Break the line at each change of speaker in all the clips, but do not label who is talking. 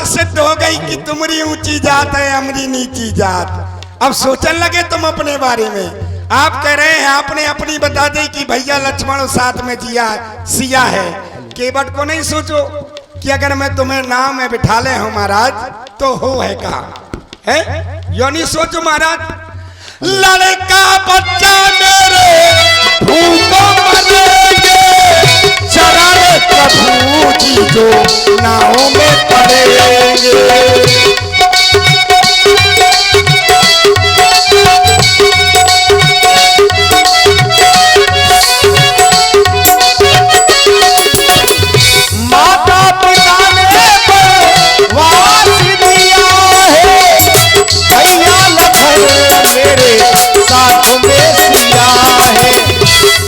बात सिद्ध हो गई कि तुम्हारी ऊंची जात है, हमारी नीची जात। अब सोचने लगे तुम अपने बारे में। आप कह रहे हैं आपने अपनी बता दी कि भैया लक्ष्मण साथ में जिया सिया है। केवट को नहीं सोचो कि अगर मैं तुम्हें नाव में बिठा ले हूं महाराज तो हो है कहा है, यो नहीं सोचो महाराज। लड़का बच्चा मेरे भूखों मरेंगे, चरण प्रभु जी जो नाव में पड़ेंगे। माता पिता ने वास दिया है, भैया लखन मेरे साथ में सिया है,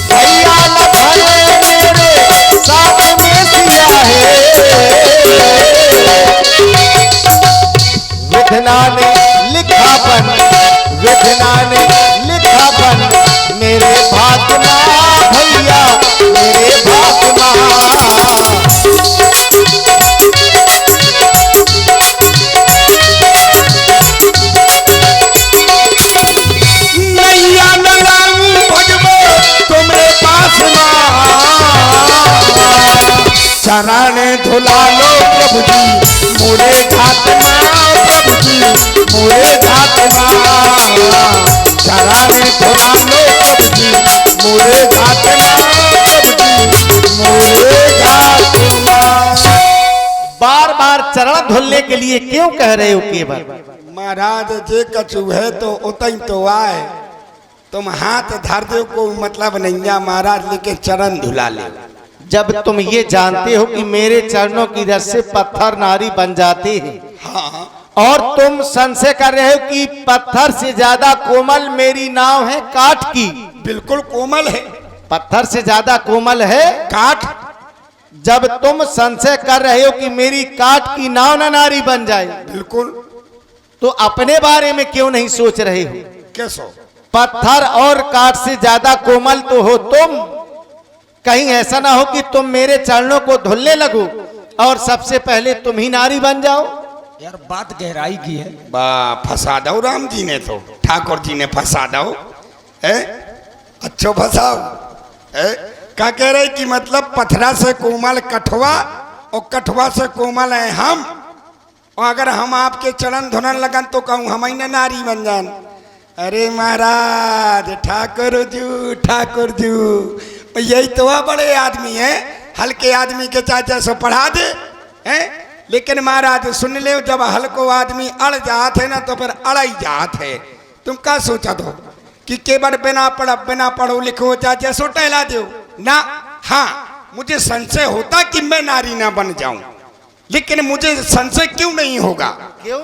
भैया लखन मेरे साथ में सिया है। विधना ने लिखा बन, विधना ने लिखा बन मेरे भाग्य माँ, भैया मेरे भाग्य माँ। नैया लगाऊं भगवो तुम्हारे पास चरण धुला लो प्रभु जी मोरे घाट प्रभु जी मोरे घाट चरण धुला लो प्रभु जी मोरे घाट प्रभु जी मोरे घाट।
बार बार चरण धुलने के लिए क्यों कह रहे हो केवल?
महाराज जे कछु है तो उतई तो आए, तुम हाथ धर दो को मतलब नहीं है महाराज, लेकिन चरण धुला ले।
जब तुम ये जानते हो कि मेरे चरणों की रस से पत्थर नारी बन जाती है,
हाँ,
और तुम संशय कर रहे हो कि पत्थर से ज्यादा कोमल मेरी नाव है काठ की।
बिल्कुल कोमल है,
पत्थर से ज्यादा कोमल है
काठ।
जब तुम संशय कर रहे हो कि मेरी काठ की नाव न नारी बन जाए,
बिल्कुल,
तो अपने बारे में क्यों नहीं सोच रहे हो?
कैसो?
पत्थर और काठ से ज्यादा कोमल तो हो तुम। कहीं ऐसा ना हो कि तुम मेरे चरणों को धुलने लगो और सबसे पहले तुम ही नारी बन जाओ।
यार बात गहराई की है।
बा फंसा दो राम जी ने, तो ठाकुर जी ने फंसा दो है, अच्छो फंसाओ है। क्या कह रहे कि मतलब पथरा से कोमल कठवा और कठवा से कोमल है हम, और अगर हम आपके चरण धुलन लगन तो कहूँ हम ही नारी बन जान। अरे महाराज ठाकुर जू यही तो बड़े आदमी है, हल्के आदमी के चाचा से पढ़ा दे हैं। लेकिन महाराज सुन ले, जब हल्को आदमी अड़ जात है ना तो फिर अड़ ही जात है। तुम क्या सोचा दो कि केवल बिना पढ़ो लिखो चाचा सो टहला दो ना। हाँ, मुझे संशय होता कि मैं नारी ना बन जाऊं, लेकिन मुझे संशय क्यों नहीं होगा?
क्यों?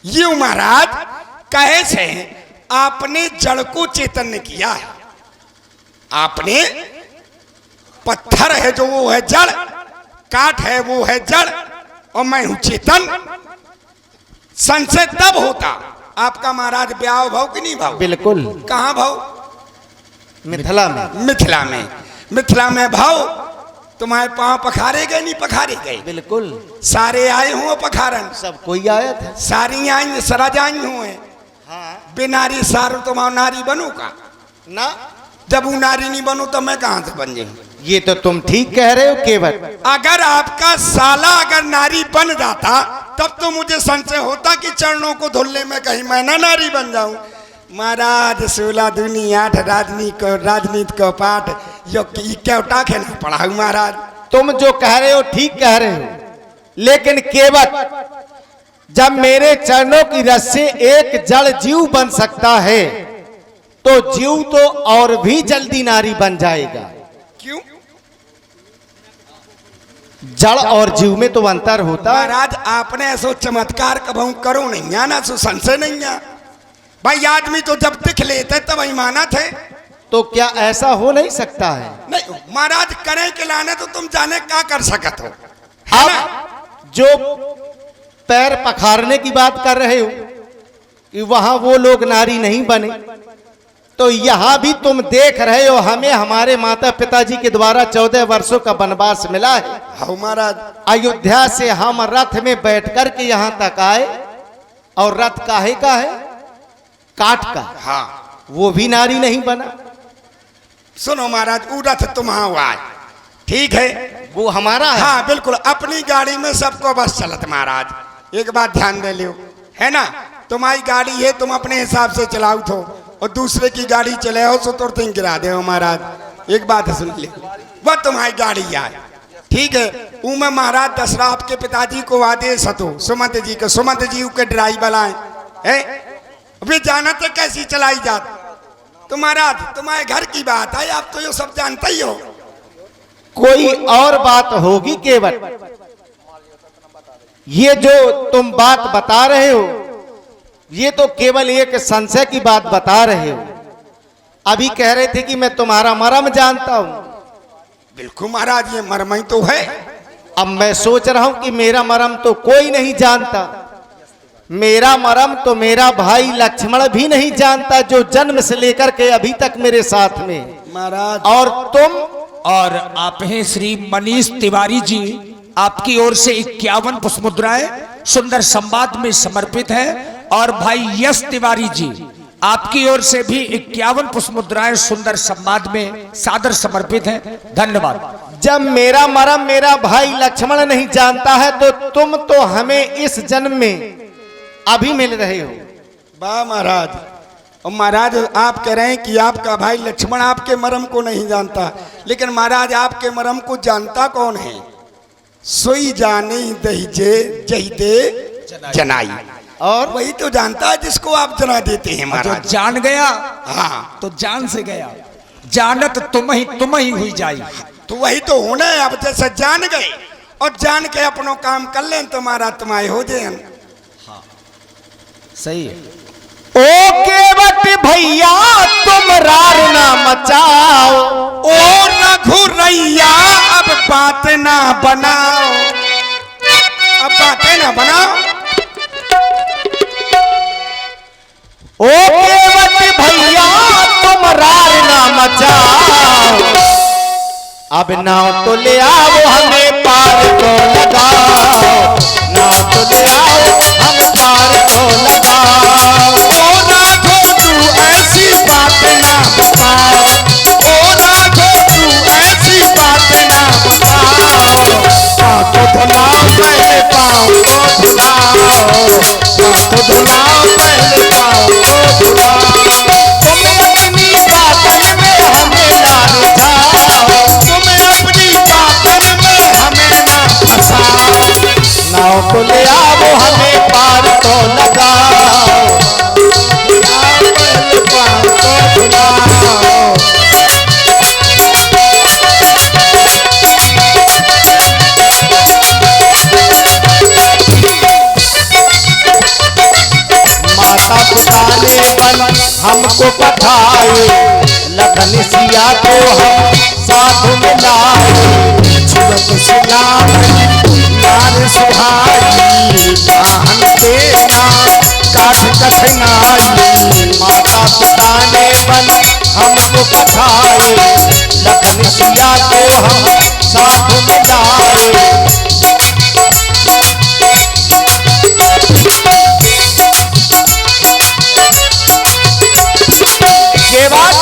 यूं महाराज कहे से आपने जड़ को चैतन्य किया है। आपने पत्थर है जो वो है जड़, काठ है वो है जड़, और मैं हूं चेतन। संशय तब होता आपका महाराज ब्याह भाव कि नहीं भाव?
बिल्कुल।
कहाँ भाव?
मिथिला में।
मिथिला में भाव। तुम्हारे पांव पखारे गए नहीं पखारे गए?
बिल्कुल।
सारे आए हुए पखारन,
सब कोई आया था।
सारी आई सरज आई हुए।
हाँ।
बेनारी सारू तुम नारी बनू का
ना,
जब वो नारी नहीं बनू तो मैं कहां से बन जाऊं?
ये तो तुम ठीक कह रहे हो केवल।
अगर आपका साला अगर नारी बन जाता तब तो मुझे संशय होता कि चरणों को धुलने में कहीं मैं ना नारी बन जाऊं। महाराज 16 दूनी 8 राजनीति को पाठ यो क्या उठाखे ना पढ़ाऊ महाराज।
तुम जो कह रहे हो ठीक कह रहे हो, लेकिन केवल जब मेरे चरणों की रस से एक जड़ जीव बन सकता है तो जीव तो और भी जल्दी नारी बन जाएगा।
क्यों?
जड़ और जीव में तो अंतर होता है।
महाराज आपने ऐसो चमत्कार कभू करो नहीं है ना, सो संशय नहीं है भाई। आदमी तो जब दिख लेते तब ही माना थे,
तो क्या ऐसा हो नहीं सकता है?
नहीं महाराज करें के लाने तो तुम जाने क्या कर सकत हो, है
अब
ना?
जो पैर पखारने की बात कर रहे हो कि वहां वो लोग नारी नहीं बने, तो यहाँ भी तुम देख रहे हो, हमें हमारे माता पिताजी के द्वारा 14 वर्षों का वनवास मिला है।
हाँ महाराज।
अयोध्या से हम रथ में बैठ कर के यहाँ तक आए, और रथ काहे का है? काठ का।
हाँ
वो भी नारी नहीं बना।
सुनो महाराज, वो रथ तुम्हारा हुआ है, ठीक है,
वो हमारा है।
हाँ बिल्कुल, अपनी गाड़ी में सबको बस चलत महाराज। एक बात ध्यान दे लियो, है ना, तुम्हारी गाड़ी है, तुम अपने हिसाब से चलाओ थो, और दूसरे की गाड़ी चले हो सो तो तुम गिरा दे महाराज। एक बात सुन ले, वह तुम्हारी गाड़ी है, ठीक है, उमे महाराज दसरा आपके पिताजी को आदेश हतो सुमंत जी को, सुमंत जी के ड्राइवर आए है, वे जानते कैसी चलाई जाती। तो महाराज तुम्हारे घर की बात है, आप तो ये सब जानते ही हो।
कोई और बात होगी केवल, ये जो तुम बात बता रहे हो ये तो केवल एक संशय की बात बता रहे हो। अभी कह रहे थे कि मैं तुम्हारा मर्म जानता हूं।
बिल्कुल महाराज, ये मर्म ही तो है।
अब मैं सोच रहा हूं कि मेरा मर्म तो कोई नहीं जानता। मेरा मर्म तो मेरा भाई लक्ष्मण भी नहीं जानता, जो जन्म से लेकर के अभी तक मेरे साथ में
महाराज।
और तुम
और आप हैं श्री मनीष तिवारी जी, आपकी ओर से 51 पुष्पमुद्राएं सुंदर संवाद में समर्पित है। और भाई यश तिवारी जी, आपकी ओर से भी 51 पुष्पमुद्राएं सुंदर संवाद में सादर समर्पित हैं। धन्यवाद।
जब मेरा मर्म मेरा भाई लक्ष्मण नहीं जानता है, तो तुम तो हमें इस जन्म में अभी मिल रहे हो।
वाह महाराज। और महाराज आप कह रहे हैं कि आपका भाई लक्ष्मण आपके मर्म को नहीं जानता, लेकिन महाराज आपके मर्म को जानता कौन है? सोई जाने दहीजे जहीदे जनाई, और वही तो जानता है जिसको आप जना देते हैं महाराज।
जो जान गया
हाँ
तो जान से गया, जानत तुम ही हुई जाई।
तो वही तो होना है। अब जैसे जान गए और जान के अपनों काम कर लें तो महाराज तुम्हारे हो जाए।
सही है।
ओ केवट भैया तुम रार ना मचाओ,
ओ रघुरैया अब बात ना बनाओ, अब बातें ना बनाओ।
ओ केवट भैया तुम रार ना मचाओ, अब नाव तो ले आओ हमें पार को लगाओ, नाव तो ले आओ हम पार को लगाओ।
ओ राघो तू ऐसी बात ना बताओ, ओ राघो तू ऐसी बात ना बताओ। पाँव को धुलाओ पहले पाँव को धुलाओ, पाँव को धुलाओ पहले पाँव को धुलाओ।
तुम अपनी बातन में हमें ना रिझाओ,
तुम्हें अपनी बातन में हमें ना फंसाओ।
नाव को ले आओ हमें पार को लगाओ,
पहले पाँव को धुलाओ।
माता पिता ने बन हमको पठाए, लखन सिया को हम साथ में लाए।
छुअत सुनाम नार सुहाई, वाहन देना काठ कठिनाई।
माता पिता ने बन हमको पठाए, लखन सिया को हम साथ में लाए। के बाद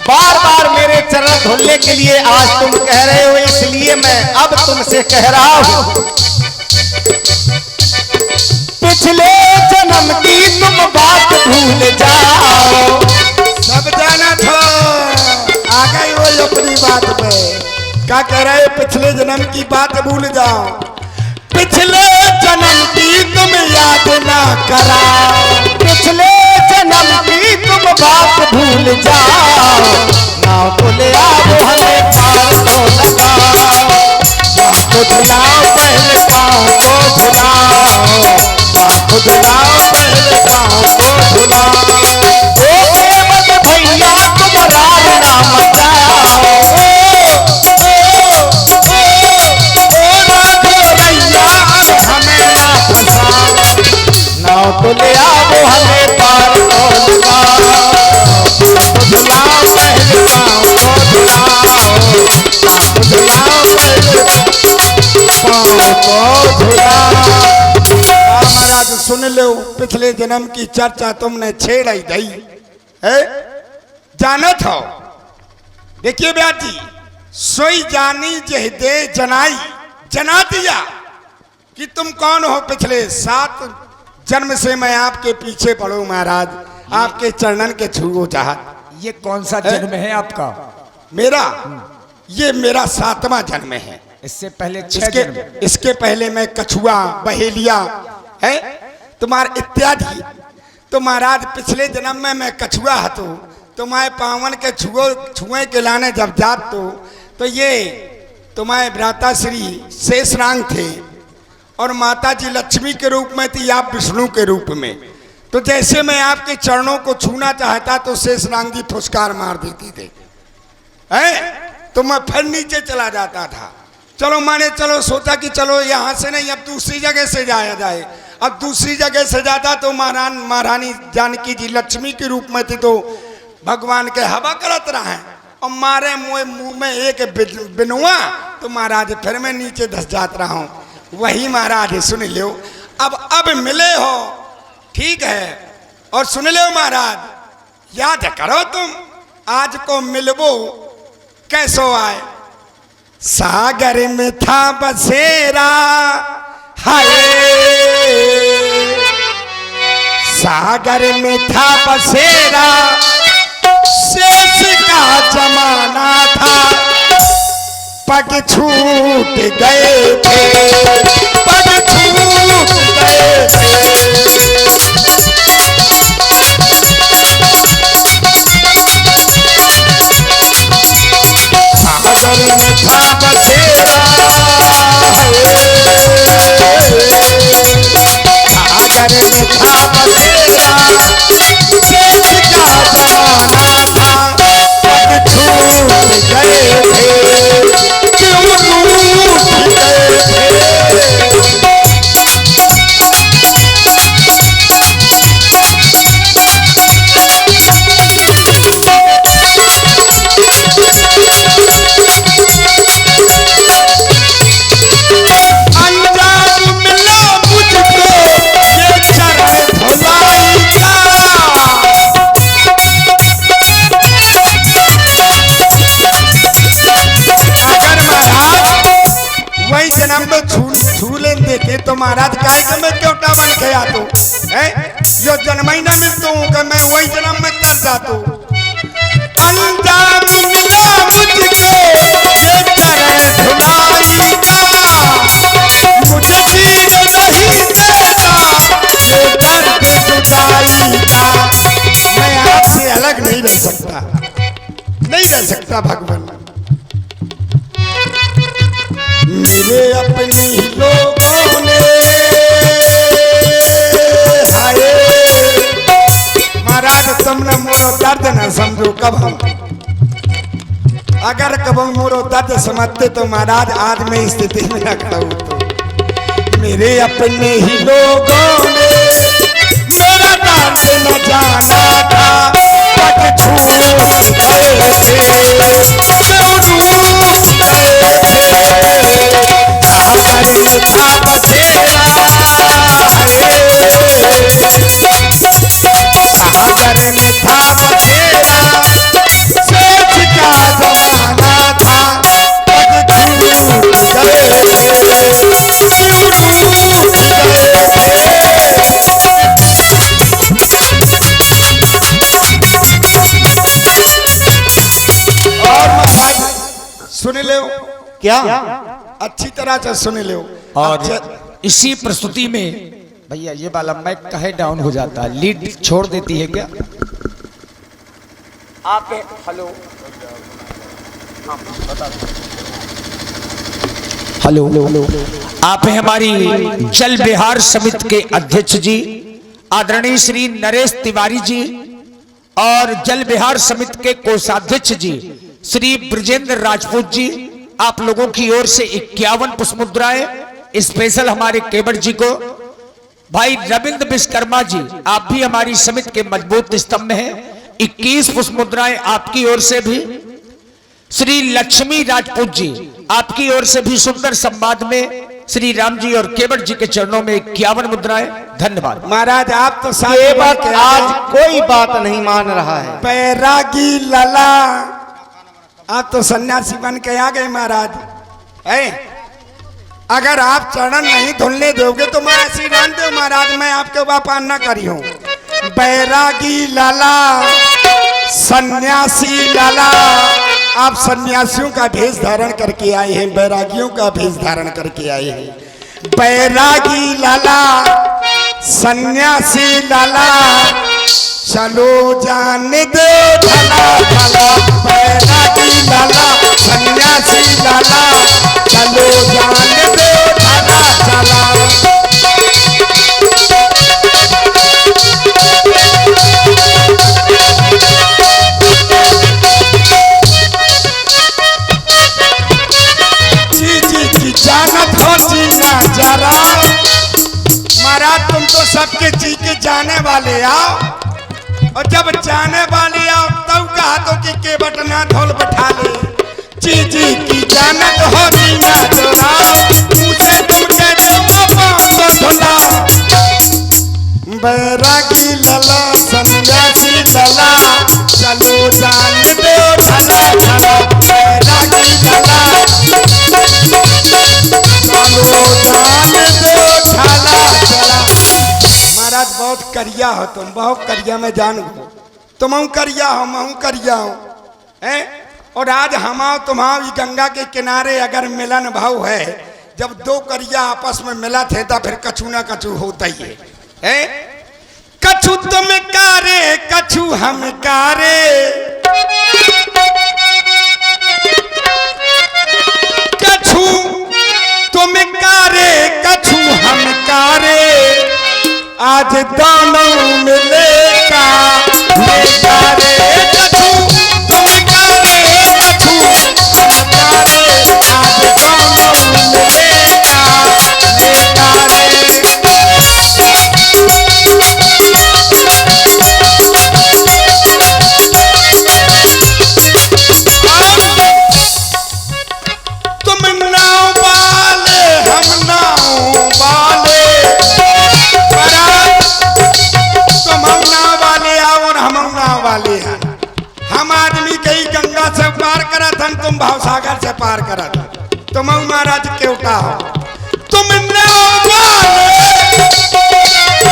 बार बार मेरे चरण धुलने के लिए आज तुम कह रहे हो, इसलिए मैं अब तुमसे कह रहा हूं, पिछले जन्म की तुम बात भूल जाओ।
सब जाना था, आ गई वो अपनी बात पे। क्या कह रहे हो? पिछले जन्म की बात भूल जाओ, पिछले जन्म की तुम याद ना कराओ,
पिछले जन्म की तुम बात भूल जाओ। नाव को ले आओ हमें पार को लगाओ,
पाँव को धुलाओ पहले पाँव को धुलाओ, पाँव को धुलाओ पहले पाँव को धुलाओ।
ओ केवट भैया तुम रार ना मचाओ,
हमें ना फंसाओ।
नाव को ले आओ हमें पार को लगाओ।
पाँव को धुला। महाराज सुन लो, पिछले जन्म की चर्चा तुमने छेड़ ही दी है, जानत हो। देखिए ब्याह जी, सोई जानी जह दे जनाई, जना दिया कि तुम कौन हो। पिछले 7 जन्म से मैं आपके पीछे पड़ू महाराज, आपके चरणन के छुओ चाहत।
ये कौन सा जन्म है आपका?
मेरा ये मेरा 7वां जन्म है।
इससे पहले 6 जन्म।
इसके पहले मैं कछुआ, बहेलिया है तुम्हारे इत्यादि। तो महाराज पिछले जन्म में मैं कछुआ हतो, तो मैं पावन के छुए के लाने जब जात तो ये तुम्हारे भ्राता श्री शेषनाग थे और माता जी लक्ष्मी के रूप में थी, आप विष्णु के रूप में। तो जैसे मैं आपके चरणों को छूना चाहता तो शेषनाग जी फुसकार मार देती थे, हैं? तो मैं फिर नीचे चला जाता था। चलो माने चलो, सोचा कि चलो यहाँ से नहीं, अब दूसरी जगह से जाया जाए। अब दूसरी जगह से जाता तो महारानी जानकी जी लक्ष्मी के रूप में थी, तो भगवान के हवा करत रहे और मारे मुंह में एक बिनुआ, तो महाराज फिर मैं नीचे धस जात रहा हूँ। वही महाराज सुन लो, अब मिले हो, ठीक है। और सुन लो महाराज, याद करो तुम आज को मिलबो कैसो आए। सागर में था बसेरा, हाय सागर में था बसेरा, शेष का जमाना था, पग छूट गए थे, पग छूट गए थे। सागर में था बसेरा, सागर में था बसेरा, शेष का जमाना था, पग छूट गए थे, क्यों टूट गए थे। तो महाराज काय के मैं क्यों बन गया तो है, जो जन्म ही ना मिलता हूँ कि मैं वही जन्म में तर जाता हूँ। अंजाम मिला मुझको ये तरह धुलाई का, मुझे जीव नहीं देता ये दर्द जुदाई का। मैं आपसे अलग नहीं रह सकता, नहीं रह सकता भगवान। मेरे अपने ही लोगों ने, हाय महाराज तुमने मोरो दर्द न समझो। कब हम अगर कब मोरो दर्द समझते तो महाराज आज मैं इस स्थिति में न खड़ा होता। मेरे अपने ही लोगों ने मेरा दर्द न जाना था, पग छूट गए थे, क्यों रूठ गए थे। सागर में था बसेरा, सागर में था बसेरा, शेष का जमाना था, पग छूट गए थे, क्यों टूट गए थे। और महाराज सुन लो,
क्या
अच्छी तरह से सुन लो।
और इसी प्रस्तुति में भैया ये वाला माइक कहे डाउन हो जाता है, लीड छोड़ देती है क्या आप? हेलो हेलो, आप हैं हमारी जल विहार समिति के अध्यक्ष जी आदरणीय श्री नरेश तिवारी जी और जल विहार समिति के कोषाध्यक्ष जी श्री ब्रजेंद्र राजपूत जी। आप लोगों की ओर से 51 पुष्प मुद्राएं स्पेशल हमारे केवट जी को। भाई रविंद्र विश्वकर्मा जी, आप भी हमारी समिति के मजबूत स्तंभ हैं, 21 पुष्प मुद्राएं आपकी ओर से भी। श्री लक्ष्मी राजपूत जी, आपकी ओर से भी सुंदर संवाद में श्री राम जी और केवट जी के चरणों में 51 मुद्राएं। धन्यवाद।
महाराज आप तो
केवट आज कोई बात नहीं मान रहा है।
बैरागी लला, आप तो सन्यासी बन के आ गए महाराज। अगर आप चरण नहीं धुलने दोगे तो मैं ऐसी रामदेव महाराज मैं आपके व्यापार न करी हूं। बैरागी लाला, सन्यासी लाला, आप सन्यासियों का भेष धारण करके आए हैं, बैरागियों का भेष धारण करके आए हैं। बैरागी लाला, सन्यासी लाला, चलो जान दो ढला ढला। बैरागी लाला, सन्यासी लाला, चलो जान दो ढला ढला। जानत हो जीना जरा, महाराज तुम तो सबके जी के जाने वाले आओ, और जब जाने वाले आओ तब कहा तो कि केवट ना धोल बैठा ले। जी की जानत हो जीना जरा, मुझे तुझे धुला। बैरागी लला, सन्यासी लला, चलो जान दो ढला ढला। बैरागी लला, महाराज बहुत करिया हो तुम, बहुत करिया में जान गो। तुम करिया हो, मैं करिया हूँ, और आज हम तुम्हारा गंगा के किनारे अगर मिलन भाव है, जब दो करिया आपस में मिला थे तो फिर कछु ना कछु होता ही है। कछु तुम कारे, कछु हम कारे, कछु तुम कारे, कछु हम कारे, आज दोनों मिलेगा कारे। कछु तुम कारे, कछु हम कारे, आज दोनों मिलेगा कारे। तुम नाव वाले, हम नाव वाले, तुम हम नाव वाले आओ और हम नाव वाले हैं। हम आदमी कहीं गंगा से पार करा था, तुम भावसागर से पार करा था। तुम महाराज केवटा हो। तुम नाव वाले,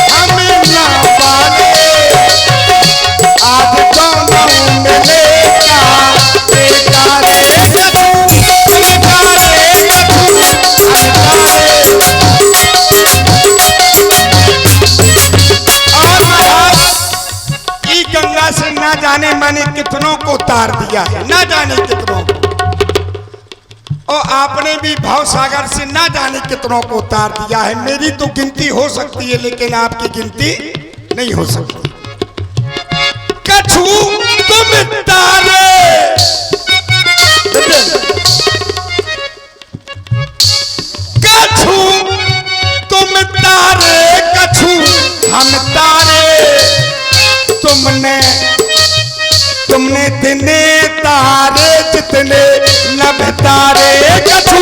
हम नाव वाले, आज दोनों मिलेगा बेकारे। गंगा से ना जाने मैंने कितनों को तार दिया है, ना जाने कितनों को, और आपने भी भाव सागर से ना जाने कितनों को तार दिया है। मेरी तो गिनती हो सकती है लेकिन आपकी गिनती नहीं हो सकती। कछु तुम तारे, कछु तुम तारे, कछु हम तारे, तुमने दिने तारे जितने नभ तारे। कछु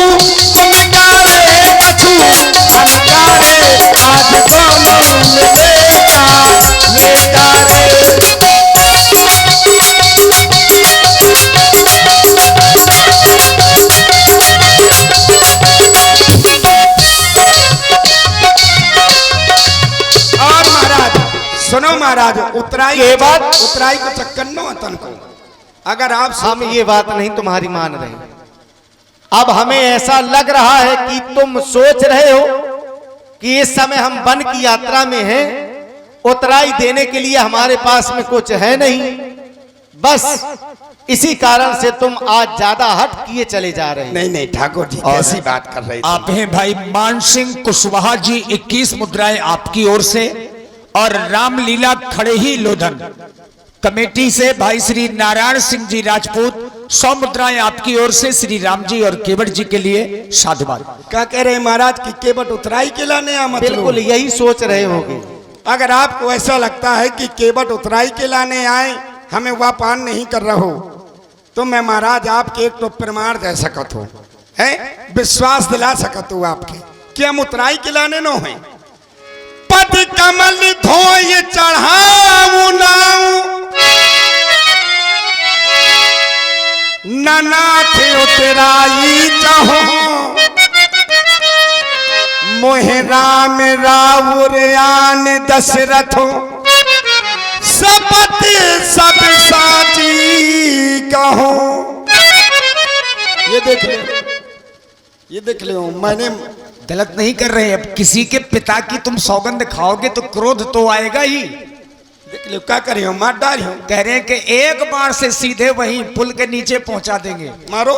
तुम कारे, कछु हम कारे, आज दोनों मिलेगा ये तारे। और महाराज सुनो महाराज, उतराई
ये बात,
उतराई को चक्कर न तन को, अगर आप
हम ये बात नहीं तुम्हारी मान रहे। अब हमें ऐसा लग रहा है कि तुम सोच रहे हो कि इस समय हम वन की यात्रा में हैं, उतराई देने के लिए हमारे पास में कुछ है नहीं, बस इसी कारण से तुम आज ज्यादा हट किए चले जा रहे हैं।
नहीं नहीं ठाकुर जी कैसी बात कर रहे थे
आप हैं भाई मान सिंह कुशवाहा जी, 21 मुद्राएं आपकी ओर से, और रामलीला खड़े ही लोधन कमेटी से भाई श्री नारायण सिंह जी राजपूत 100 मुद्राएं आपकी ओर से श्री राम जी और केवट जी के लिए साधुवाद।
क्या कह रहे हैं महाराज की केवट उतराई के लाने आ?
बिल्कुल यही सोच रहे होंगे।
अगर आपको ऐसा लगता है कि केवट उतराई के लाने आए, हमें वापान नहीं कर रहा हो, तो मैं महाराज आपके एक तो प्रमाण दे सकत हूँ, है विश्वास दिला सकत हूँ आपके। क्या मुतराई खिलाने नो है। पद कमल धोय चढ़ाऊ नाऊ ननाथ उतराई चाहो मोहे राम रावुर आन दशरथो सबत सब साची कहो। ये देख ले मैंने
गलत नहीं कर रहे। अब किसी के पिता की तुम सौगंध खाओगे तो क्रोध तो आएगा ही।
देख लो क्या कर रही हो, मार डाल हो।
कह रहे हैं कि एक बार से सीधे वहीं पुल के नीचे पहुंचा देंगे।
मारो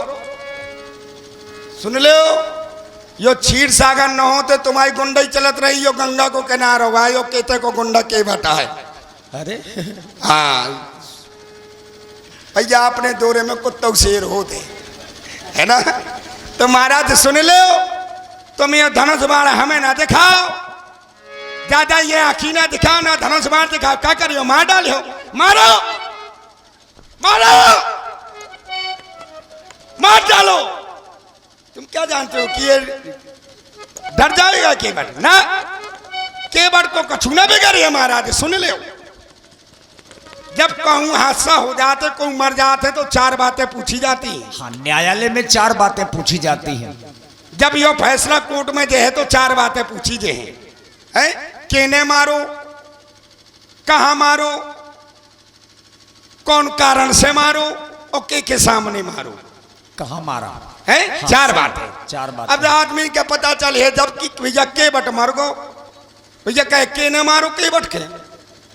सुन लो, यो क्षीर सागर न हो तो तुम्हारी गुंडई चलत रही। यो गंगा को किनार होगा, यो केते को गुंडा के बटा है।
अरे
हाँ भैया अपने दौरे में कुत्तों शेर होते है ना। तो महाराज सुन लो, तुम ये धनुष बाण हमें ना दिखाओ, ज्यादा ये आखी ना दिखाओ, ना धनुष बाण दिखाओ। क्या करियो, मार डालियो, मारो मारो मार डालो। तुम क्या जानते हो कि ये डर जाएगा केवट ना, केवट को कछु ना बिगड़े। महाराज सुन लो, जब कहूं हादसा हो जाते, कोई मर जाते तो चार बातें पूछी जाती हैं।
हाँ, न्यायालय में चार बातें पूछी जाती हैं।
जब यो फैसला कोर्ट में जे है तो चार बातें पूछी जे हैं। केने मारो, कहां मारो, कौन कारण से मारो और के सामने मारो,
कहां मारा
है।
हाँ,
चार बातें,
चार बातें।
अब आदमी का पता चले जब कि भैया के बट मर गो, भैया कहे के न मारो, के बट के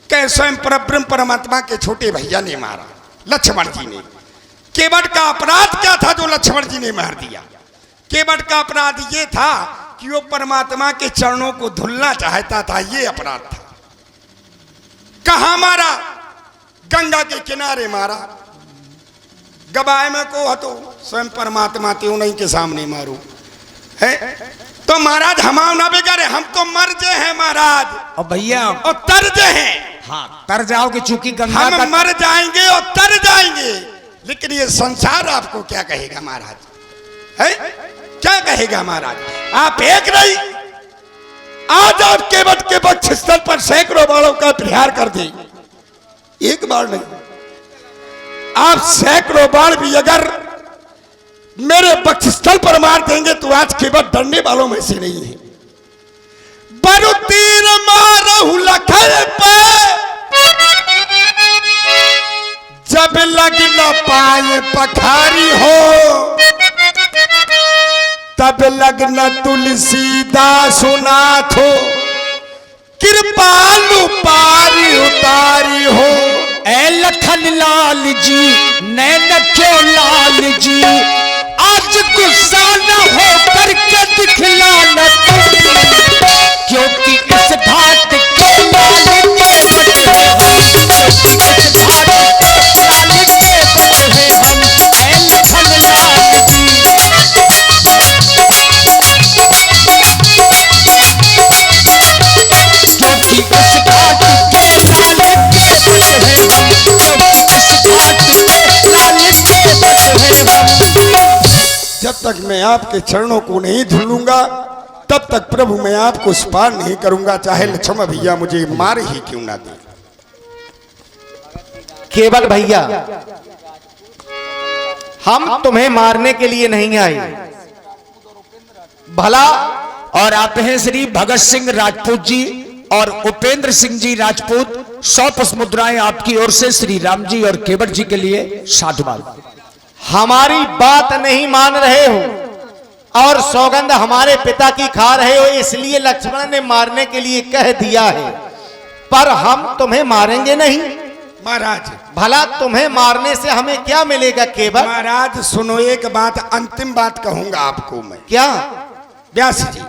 कहे स्वयं परब्रह्म परमात्मा के छोटे भैया ने मारा, लक्ष्मण जी ने। केवट का अपराध क्या था जो लक्ष्मण जी ने मार दिया? केवट का अपराध ये था कि वो परमात्मा के चरणों को धुलना चाहता था, ये अपराध था। कहां मारा? गंगा के किनारे मारा। गवाए में को हतो स्वयं परमात्मा ते उन्हीं के सामने मारो है। तो महाराज हमाओ ना बिगड़े, हम तो मर जे हैं महाराज,
और भैया
और तर जे हैं।
हाँ, तर जाओगे चूंकि गंगा
हम
का
मर जाएंगे और तर जाएंगे, लेकिन ये संसार आपको क्या कहेगा महाराज, है क्या कहेगा महाराज? आप एक नहीं, आज आप केवट के वक्ष स्थल पर सैकड़ों बाणों का प्रहार कर दे, एक बार नहीं, आप सैकड़ों बाण भी अगर मेरे वक्ष स्थल पर मार देंगे तो आज केवट डरने वालों में से नहीं है। बरु तीर मारहु लखन पे जब लग न पाए पखारी हो, तब लग्न तुलसीदास नाथ हो, कृपालु पारी उतारी हो।
ए लखन लाल जी, नैन क्यों लाल जी, आज गुस्सा न हो करके दिखलाना तुम, क्योंकि इस घाट के लाल के बट है हम, क्योंकि इस घाट के लाल के बट है हम। ए लखन लाल जी, क्योंकि इस घाट के लाल के बट है हम, क्योंकि इस घाट के लाल के बट है हम।
जब तक मैं आपके चरणों को नहीं धुलूंगा तब तक प्रभु मैं आपको पार नहीं करूंगा, चाहे लक्ष्मण भैया मुझे मार ही क्यों ना दे।
केवल भैया, हम तुम्हें मारने के लिए नहीं आए, भला।
और आप हैं श्री भगत सिंह राजपूत जी और उपेंद्र सिंह जी राजपूत। 100 पुष्प मुद्राएं आपकी ओर से श्री राम जी और केवट जी के लिए साधुवाद।
हमारी बात नहीं मान रहे हो और सौगंध हमारे पिता की खा रहे हो, इसलिए लक्ष्मण ने मारने के लिए कह दिया है, पर हम तुम्हें मारेंगे नहीं।
महाराज
भला तुम्हें मारने से हमें क्या मिलेगा केवल?
महाराज सुनो, एक बात, अंतिम बात कहूंगा आपको मैं।
क्या?
व्यास जी,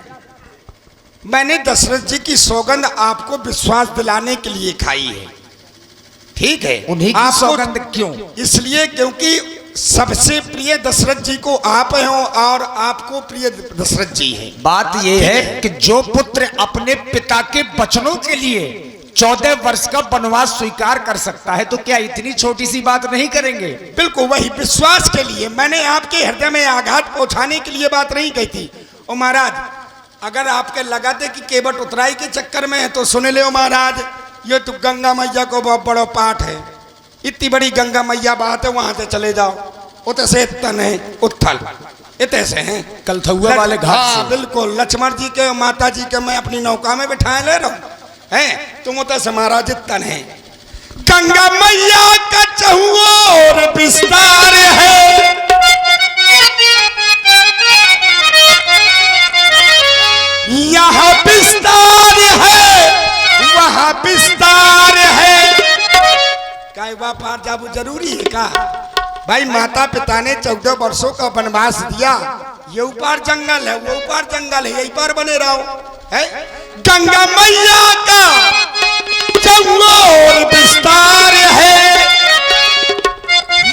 मैंने दशरथ जी की सौगंध आपको विश्वास दिलाने के लिए खाई है, ठीक है?
उन्हीं की
आपको
सौगंध क्यों?
इसलिए क्योंकि सबसे प्रिय दशरथ जी को आप हो और आपको प्रिय दशरथ जी हैं।
बात यह है कि जो पुत्र अपने पिता के वचनों के लिए 14 वर्ष का वनवास स्वीकार कर सकता है तो क्या इतनी छोटी सी बात नहीं करेंगे?
बिल्कुल वही विश्वास के लिए, मैंने आपके हृदय में आघात पहुंचाने के लिए बात नहीं कही थी। और महाराज अगर आपके लगा थे कि केवट उतराई के चक्कर में है तो सुन ले महाराज, ये तो गंगा मैया को बहुत बड़ा पाठ है। इतनी बड़ी गंगा मैया बात है, वहां से चले जाओ। उत से तन है उत्थल, इतने से हैं
कलथुआ वाले घाट
हाँ,
से।
बिल्कुल। लक्ष्मण जी के माता जी के मैं अपनी नौका में बिठाए ले रहा हूं हैं, तुम उत से महाराज तन है। गंगा मैया का चहुओर विस्तार है, यहाँ विस्तार है वहाँ विस्तार है। काय व्यापार जाबू जरूरी है का भाई? माता पिता ने 14 वर्षों का वनवास दिया, ये ऊपर जंगल है वो ऊपर जंगल है, यही पर बने रहो है। गंगा मैया का चहुओर विस्तार है,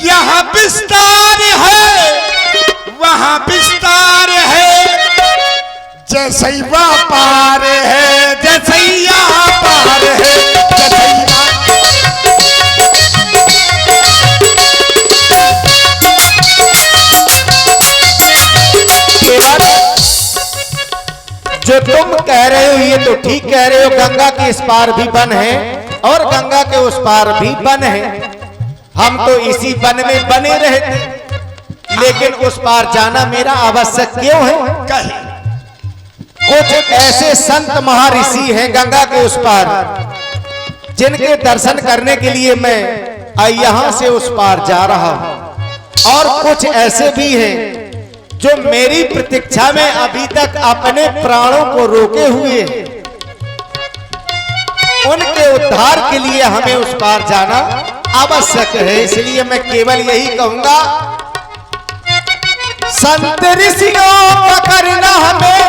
यहाँ विस्तार है वहाँ विस्तार है। जैसैया पार है जैसैया पार है जैसैया।
जो तुम कह रहे हो ये तो ठीक कह रहे हो, गंगा के इस पार भी वन है और गंगा के उस पार भी वन है। हम तो इसी वन में बने रहते, लेकिन उस पार जाना मेरा आवश्यक क्यों है?
कहे
कुछ ऐसे संत महर्षि हैं गंगा के उस पार, जिनके दर्शन करने के लिए मैं यहां से उस पार जा रहा हूं। और कुछ ऐसे भी हैं जो मेरी प्रतीक्षा में अभी तक अपने प्राणों को रोके हुए हैं। उनके उद्धार के लिए हमें उस पार जाना आवश्यक है। इसलिए मैं केवल यही कहूंगा, संत ऋषियों का करना हमें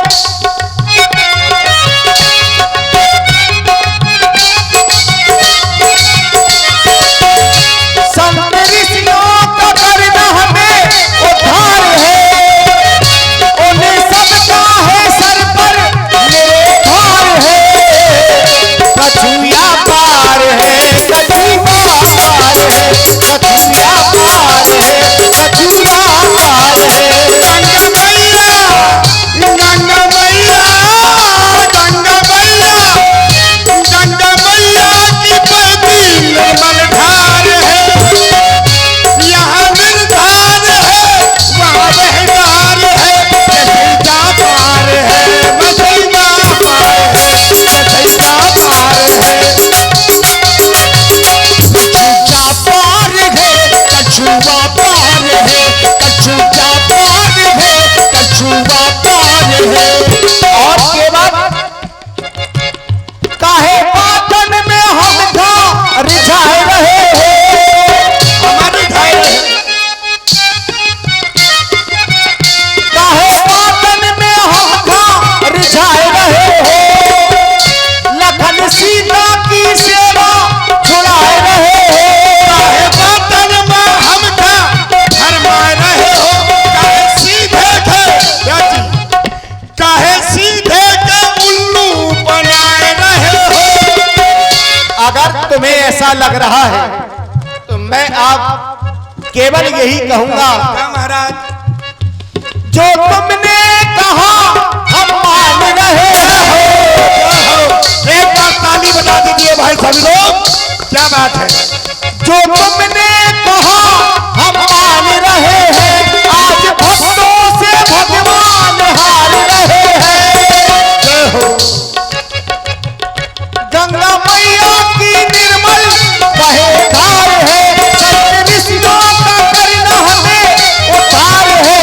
संत ऋषियों का करना हमें उद्धार है। उन्हें सबका है सर पर मेरे भार है। कछुआ पार है कछुआ पार है कछुआ पार है कछुआ पार है।
गंगा मैया गंगा मैया गंगा मैया गंगा मैया की बहती निर्मल धार है, यहाँ निर्धार है वहाँ बहदार है। जैसैया पार है मसैया पार है जैसैया पार है।
कछुआ पार है कछुआ पार है कछुआ पार है कछुआ पार है। और के बाद काहे बातन में हम था रिझाए रहे हो,
हमारे घर
काहे बातन में हम था रिझाए रहे हो। लखन सीता की सेवा छुड़ाए रहे हो।
काहे बातन में हम था फरमाए रहे हो। काहे सीधे थे क्या जी? काहे सीधे के उल्लू बनाए रहे हो।
अगर तुम्हें ऐसा लग रहा है तो मैं आप केवल यही कहूंगा,
क्या महाराज?
जो तुमने कहा हम मान रहे हो।
एक बार ताली बजा दीजिए भाई सभी लोग, क्या बात है?
जो तुमने कहा हम मान रहे हैं। आज भक्तों से भगवान हार रहे हैं।
जय हो।
गंगा मैया की निर्मल बहे धार है। संत ऋषियों का करना हमें उद्धार है।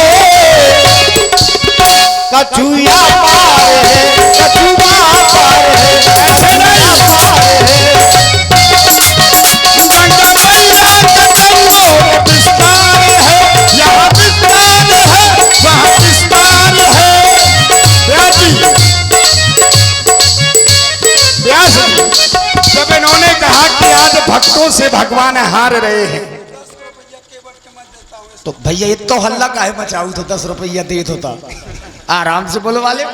कछुआ पार है कछुआ पार है कछुआ पार है।
गंगा मैया का चहुओर विस्तार है, यहाँ विस्तार है वहाँ विस्तार है। व्यास जी जब इन्होंने कहा कि आज भक्तों से भगवान हार रहे हैं,
तो भैया ये तो हल्ला काहे मचाऊ तो 10 रुपया दे होता, आराम से बोलो वाले।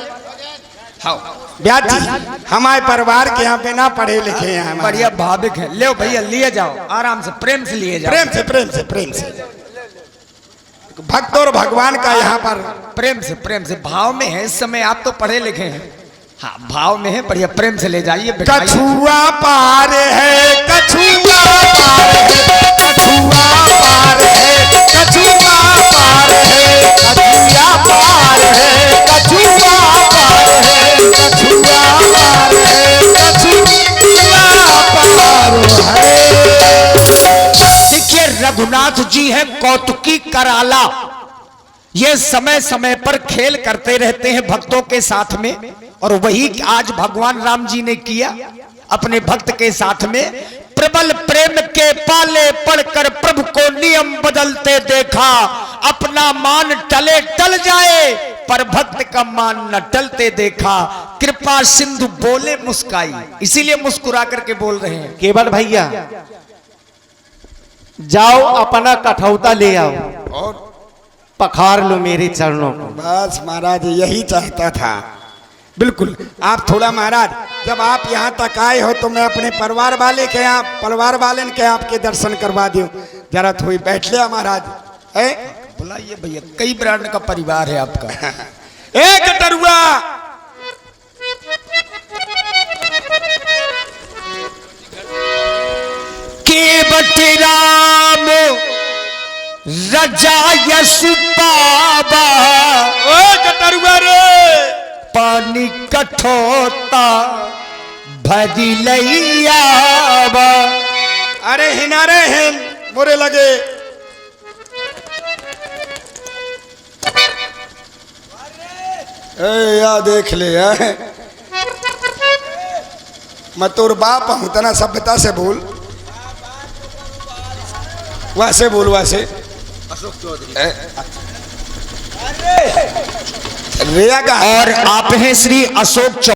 हाँ
व्यास जी हमारे परिवार के यहाँ पे ना पढ़े लिखे हैं हमारे।
बढ़िया भाविक है, ले भैया लिए जाओ आराम से, प्रेम से लिए जाओ।
प्रेम से प्रेम से प्रेम से। भक्त और भगवान का यहाँ पर
प्रेम से भाव में है इस समय। आप तो पढ़े लिखे हैं, हाँ भाव में है, बढ़िया प्रेम से ले जाइए।
कछुआ पार है, कछुआ पार है, कछुआ पार है, कछुआ पार है, कछुआ पार है, कछुआ पार है, कछुआ पार है, कछुआ पार है।
देखिए रघुनाथ जी हैं कौतुकी कराला, ये समय समय पर खेल करते रहते हैं भक्तों के साथ में, और वही आज भगवान राम जी ने किया अपने भक्त के साथ में। प्रबल प्रेम के पाले पड़कर प्रभु को नियम बदलते देखा, अपना मान टले टल जाए पर भक्त का मान न टलते देखा, कृपा सिंधु बोले मुस्काई, इसीलिए मुस्कुरा करके बोल रहे हैं।
केवल भैया जाओ अपना कठौता ले आओ
और
पखार लो मेरे चरणों को।
बस महाराज यही चाहता था। बिल्कुल। आप थोड़ा महाराज जब आप यहाँ तक आए हो तो मैं अपने परिवार वाले के आपके दर्शन करवा दूं। जरा थोड़ी बैठ लिया महाराज।
बुलाइए भैया, कई ब्रांड का परिवार है आपका।
एक टरुआ
केवट राम रजा यश बाबा,
टरुआ रे
पानी कठोता भरी लैया।
अरे हिनारे हिन मोरे लगे। या देख ले मैं तोर बाप हूं, तना सभ्यता से बोल, वैसे बोल वैसे। अशोक चौधरी
और आप हैं श्री अशोक चौधरी।